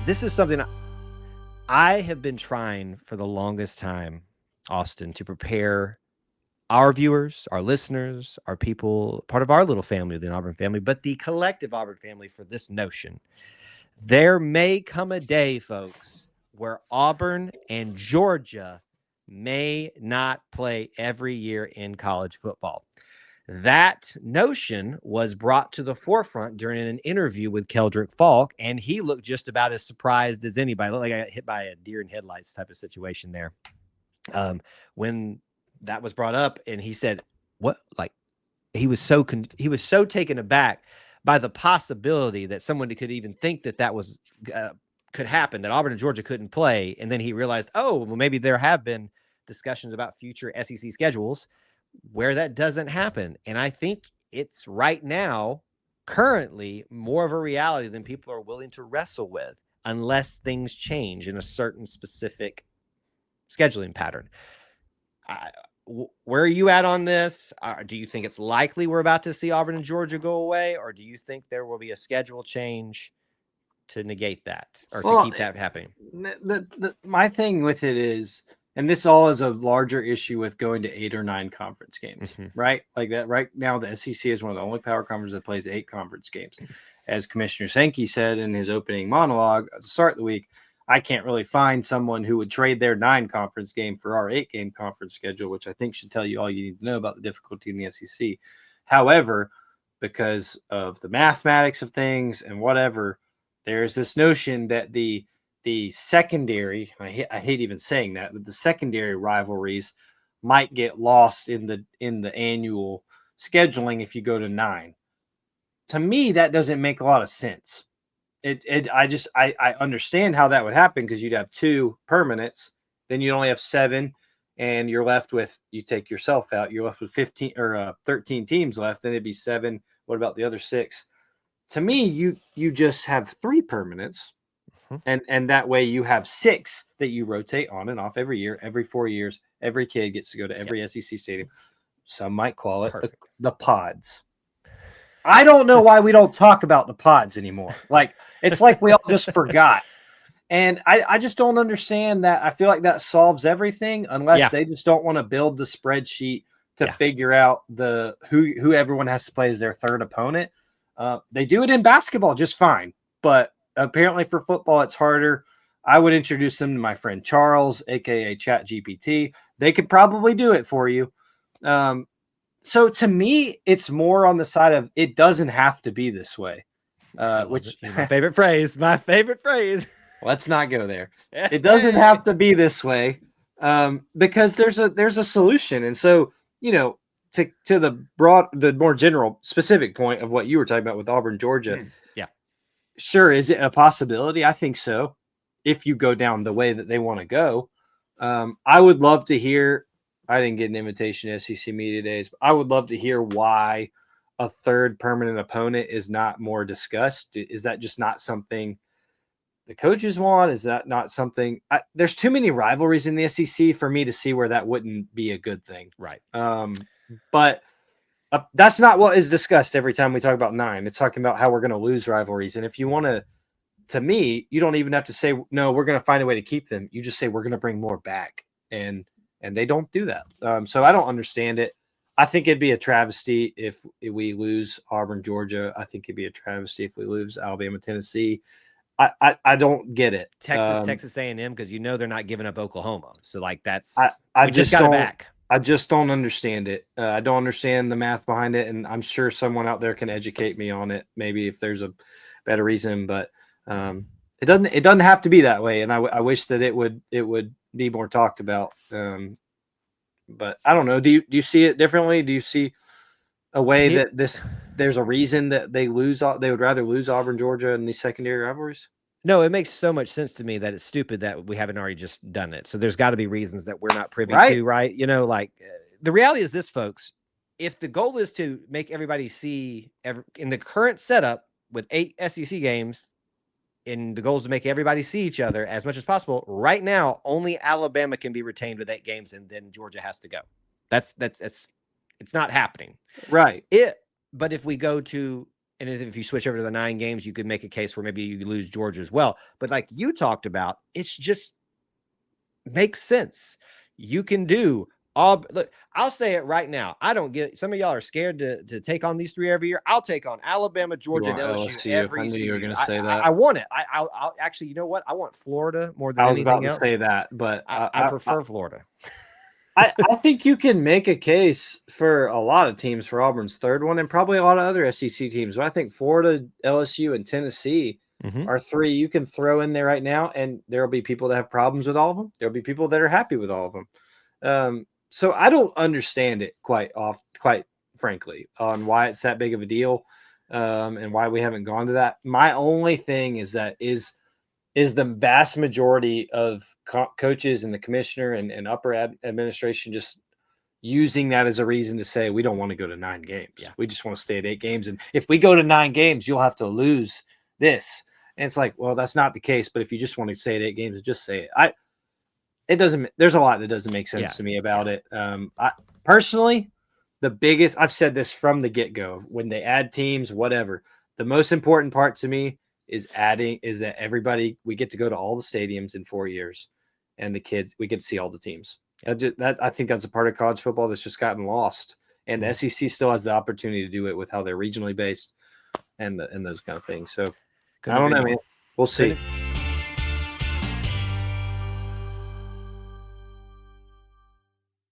This is something I have been trying for the longest time, Austin, to prepare our viewers, our listeners, our people, part of our little family, the Auburn family, but the collective Auburn family for this notion. There may come a day, folks, where Auburn and Georgia may not play every year in college football. That notion was brought to the forefront during an interview with Keldrick Falk, and he looked just about as surprised as anybody. Looked like I got hit by a deer in headlights type of situation there. When that was brought up, and he said, "What?" Like he was so taken aback by the possibility that someone could even think that was could happen, that Auburn and Georgia couldn't play, and then he realized, oh, well, maybe there have been discussions about future SEC schedules where that doesn't happen. And I think it's right now, currently, more of a reality than people are willing to wrestle with unless things change in a certain specific scheduling pattern. Where are you at on this? Do you think it's likely we're about to see Auburn and Georgia go away, or do you think there will be a schedule change to negate that or to keep that happening? My thing with it is, and this all is a larger issue with going to 8 or 9 conference games, right? Like that right now, the SEC is one of the only power conferences that plays 8 conference games. As Commissioner Sankey said in his opening monologue at the start of the week, I can't really find someone who would trade their 9 conference game for our 8 game conference schedule, which I think should tell you all you need to know about the difficulty in the SEC. However, because of the mathematics of things and whatever, there's this notion that the secondary, I hate even saying that, but the secondary rivalries might get lost in the annual scheduling if you go to 9. To me, that doesn't make a lot of sense. I understand how that would happen because you'd have 2 permanents, then you only have 7, and you're left with, you take yourself out, you're left with 15 or 13 teams left. Then it'd be 7. What about the other 6? To me, you just have 3 permanents. And that way you have 6 that you rotate on and off every year, every 4 years. Every kid gets to go to every SEC stadium. Some might call it the pods. I don't know why we don't talk about the pods anymore. Like, it's like we all just forgot. And I just don't understand that. I feel like that solves everything unless they just don't want to build the spreadsheet to figure out who everyone has to play as their third opponent. They do it in basketball just fine, but apparently for football, it's harder. I would introduce them to my friend Charles, aka ChatGPT. They could probably do it for you. So to me, it's more on the side of it doesn't have to be this way. Which my favorite phrase. My favorite phrase. Let's not go there. It doesn't have to be this way because there's a solution. And so, to the more general specific point of what you were talking about with Auburn, Georgia. Sure. Is it a possibility? I think so. If you go down the way that they want to go, I would love to hear. I didn't get an invitation to SEC Media Days, but I would love to hear why a third permanent opponent is not more discussed. Is that just not something the coaches want? Is that not something? There's too many rivalries in the SEC for me to see where that wouldn't be a good thing. Right. But that's not what is discussed every time we talk about 9. It's talking about how we're going to lose rivalries. And if you want to me, you don't even have to say, no, we're going to find a way to keep them. You just say, we're going to bring more back. And they don't do that. So I don't understand it. I think it'd be a travesty if we lose Auburn, Georgia. I think it'd be a travesty if we lose Alabama, Tennessee. I don't get it. Texas A&M, because they're not giving up Oklahoma. So that's I just got it back. I just don't understand it. I don't understand the math behind it, and I'm sure someone out there can educate me on it. Maybe if there's a better reason, but it doesn't have to be that way. And I wish that it would be more talked about. But I don't know. Do you see it differently? Do you see a way that there's a reason that they would rather lose Auburn, Georgia in these secondary rivalries? No, it makes so much sense to me that it's stupid that we haven't already just done it. So there's got to be reasons that we're not privy to, right? The reality is this, folks. If the goal is to make everybody see in the current setup with 8 SEC games, and the goal is to make everybody see each other as much as possible, right now, only Alabama can be retained with 8 games, and then Georgia has to go. That's it's not happening. Right. But if we go to And if you switch over to the 9 games, you could make a case where maybe you lose Georgia as well. But like you talked about, it's just makes sense. You can do all. Look, I'll say it right now. I don't get, some of y'all are scared to take on these 3 every year. I'll take on Alabama, Georgia, and LSU every I knew single you were year. going to say that. I want it. I'll actually, you know what? I want Florida more than I was anything about to else. say that, but I prefer Florida. I think you can make a case for a lot of teams for Auburn's third one, and probably a lot of other SEC teams. But I think Florida, LSU, and Tennessee are 3 you can throw in there right now, and there will be people that have problems with all of them. There will be people that are happy with all of them. So I don't understand it quite frankly, on why it's that big of a deal, and why we haven't gone to that. My only thing is that is the vast majority of coaches and the commissioner and upper administration just using that as a reason to say, we don't want to go to 9 games. Yeah. We just want to stay at 8 games. And if we go to 9 games, you'll have to lose this. And it's like, well, that's not the case. But if you just want to stay at 8 games, just say it. There's a lot that doesn't make sense to me about it. I personally, I've said this from the get-go, when they add teams, whatever, the most important part to me is that we get to go to all the stadiums in 4 years, and the kids, we get to see all the teams. I think that's a part of college football that's just gotten lost, and the SEC still has the opportunity to do it with how they're regionally based and those kind of things. So I don't know, man. We'll see.